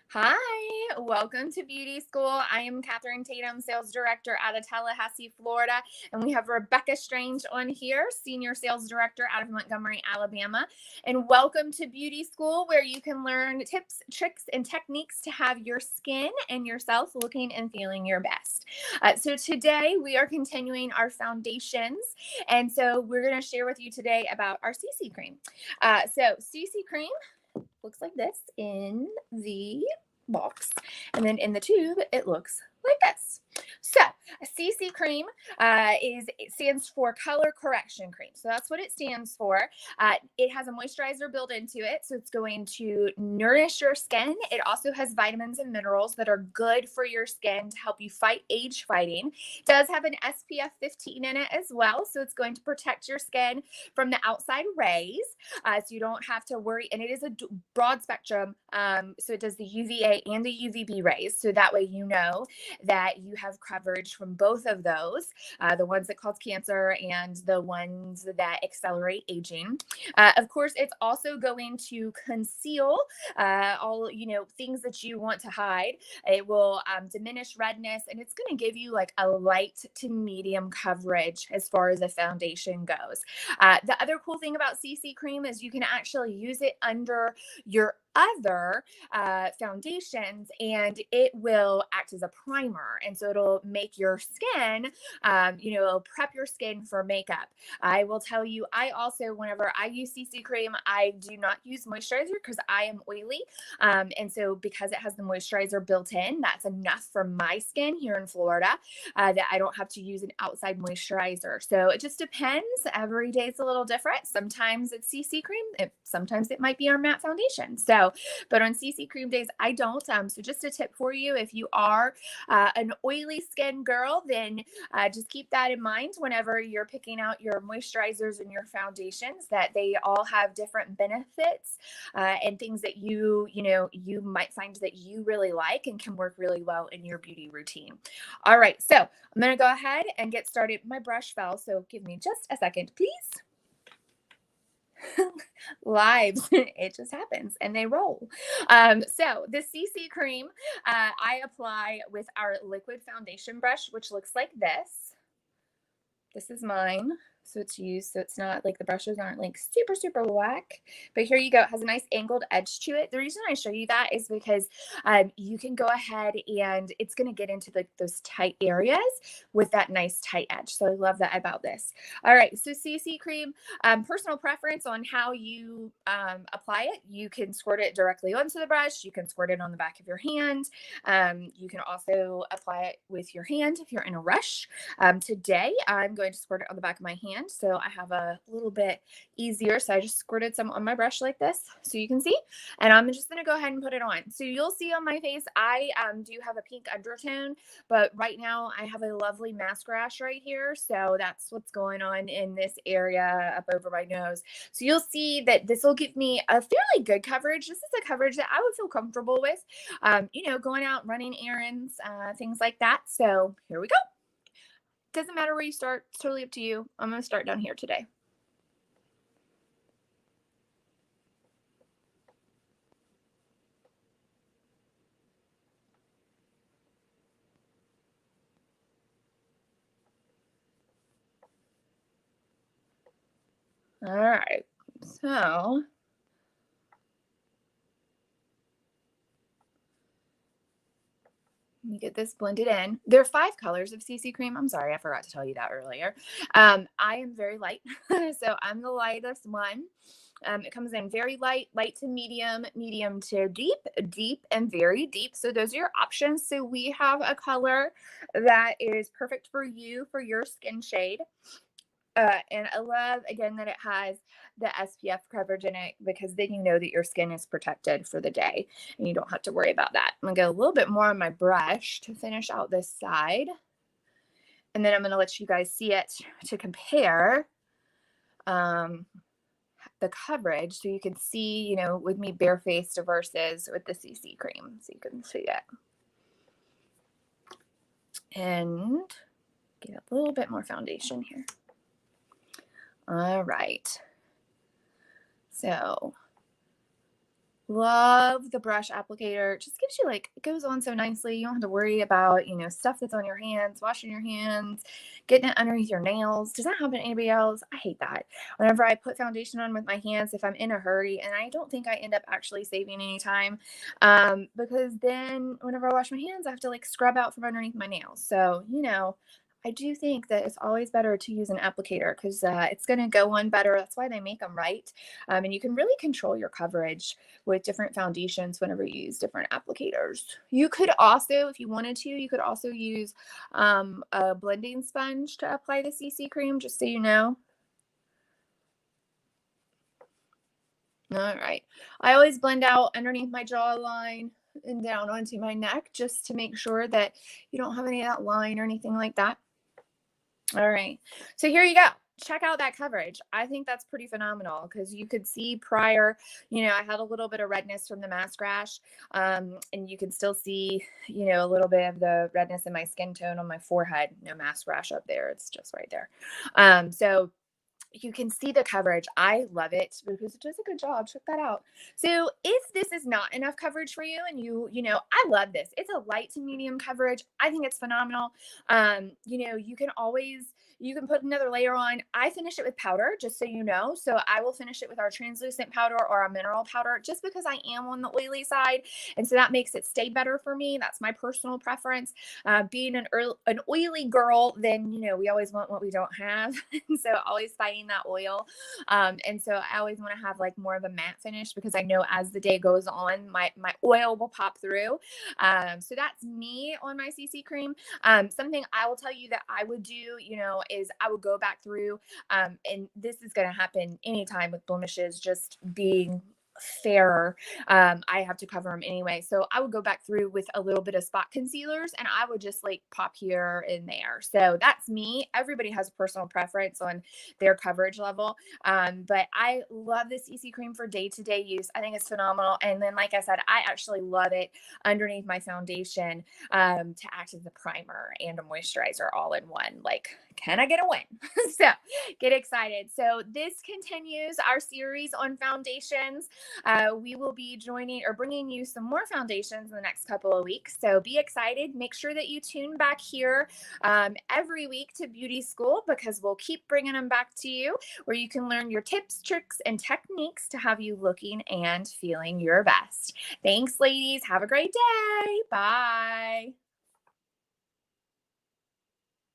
Hi, welcome to Beauty School. I am Catherine Tatum, Sales Director out of Tallahassee, Florida, and we have Rebecca Strange on here, Senior Sales Director out of Montgomery, Alabama. And welcome to Beauty School, where you can learn tips, tricks, and techniques to have your skin and yourself looking and feeling your best. So today we are continuing our foundations, and so we're going to share with you today about our CC cream. So CC cream looks like this in the box, and then in the tube it looks like this. So a CC cream it stands for color correction cream. So that's what it stands for. It has a moisturizer built into it, so it's going to nourish your skin. It also has vitamins and minerals that are good for your skin to help you fight age fighting. It does have an SPF 15 in it as well, so it's going to protect your skin from the outside rays, so you don't have to worry. And it is a broad spectrum, so it does the UVA and the UVB rays, so that way you know that you have coverage from both of those, the ones that cause cancer and the ones that accelerate aging. Of course, it's also going to conceal all, things that you want to hide. It will diminish redness, and it's going to give you like a light to medium coverage as far as the foundation goes. The other cool thing about CC cream is you can actually use it under your other foundations, and it will act as a primer, and so it'll make your skin, it'll prep your skin for makeup. I will tell you, I also, whenever I use CC cream, I do not use moisturizer because I am oily, and so because it has the moisturizer built in, that's enough for my skin here in Florida, that I don't have to use an outside moisturizer. So it just depends. Every day is a little different. Sometimes it's CC cream, sometimes it might be our matte foundation. But on CC cream days, I don't. So just a tip for you, if you are an oily skin girl, then just keep that in mind whenever you're picking out your moisturizers and your foundations, that they all have different benefits and things that you might find that you really like and can work really well in your beauty routine. All right, so I'm going to go ahead and get started. My brush fell, so give me just a second, please. Lives, it just happens, and they roll. So the CC cream I apply with our liquid foundation brush, which looks like this. This is mine. So it's used, so it's not like the brushes aren't like super whack, but here you go. It has a nice angled edge to it. The reason I show you that is because you can go ahead and it's going to get into those tight areas with that nice tight edge. So I love that about this. All right, so CC cream, personal preference on how you apply it. You can squirt it directly onto the brush. You can squirt it on the back of your hand. You can also apply it with your hand if you're in a rush. Today, I'm going to squirt it on the back of my hand, so I have a little bit easier. So I just squirted some on my brush like this, so you can see. And I'm just going to go ahead and put it on. So you'll see on my face, I do have a pink undertone, but right now I have a lovely mask rash right here. So that's what's going on in this area up over my nose. So you'll see that this will give me a fairly good coverage. This is a coverage that I would feel comfortable with, going out, running errands, things like that. So here we go. Doesn't matter where you start. It's totally up to you. I'm going to start down here today. All right. So you get this blended in. There are 5 colors of CC cream. I'm sorry, I forgot to tell you that earlier. I am very light, so I'm the lightest one. It comes in very light, light to medium, medium to deep, deep, and very deep. So those are your options. So we have a color that is perfect for you, for your skin shade. And I love, again, that it has the SPF coverage in it, because then you know that your skin is protected for the day and you don't have to worry about that. I'm going to go a little bit more on my brush to finish out this side. And then I'm going to let you guys see it to compare the coverage, so you can see, with me barefaced versus with the CC cream, so you can see it. And get a little bit more foundation here. All right. So Love the brush applicator. It just gives you like, it goes on so nicely. You don't have to worry about, stuff that's on your hands, washing your hands, getting it underneath your nails. Does that happen to anybody else? I hate that. Whenever I put foundation on with my hands, if I'm in a hurry, and I don't think I end up actually saving any time, because then whenever I wash my hands, I have to like scrub out from underneath my nails. So, I do think that it's always better to use an applicator because it's going to go on better. That's why they make them, right? And you can really control your coverage with different foundations whenever you use different applicators. You could also, if you wanted to, you could also use a blending sponge to apply the CC cream, just so you know. All right. I always blend out underneath my jawline and down onto my neck just to make sure that you don't have any of that line or anything like that. All right. So here you go. Check out that coverage. I think that's pretty phenomenal because you could see prior, I had a little bit of redness from the mask rash. And you can still see, a little bit of the redness in my skin tone on my forehead. No mask rash up there. It's just right there. So you can see the coverage. I love it because it does a good job. Check that out. So if this is not enough coverage for you and I love this. It's a light to medium coverage. I think it's phenomenal. You can put another layer on. I finish it with powder, just so you know. So I will finish it with our translucent powder or our mineral powder just because I am on the oily side. And so that makes it stay better for me. That's my personal preference. Being an oily girl, then, we always want what we don't have. So always fighting that oil. And so I always want to have like more of a matte finish because I know as the day goes on, my oil will pop through. So that's me on my CC cream. Something I will tell you that I would do, is I would go back through, and this is going to happen anytime with blemishes, just being fairer. I have to cover them anyway. So I would go back through with a little bit of spot concealers and I would just like pop here and there. So that's me. Everybody has a personal preference on their coverage level. But I love this CC cream for day-to-day use. I think it's phenomenal. And then, like I said, I actually love it underneath my foundation to act as a primer and a moisturizer all in one. Like, can I get a win? So get excited. So this continues our series on foundations. We will be joining or bringing you some more foundations in the next couple of weeks. So be excited. Make sure that you tune back here every week to Beauty School because we'll keep bringing them back to you where you can learn your tips, tricks, and techniques to have you looking and feeling your best. Thanks, ladies. Have a great day. Bye.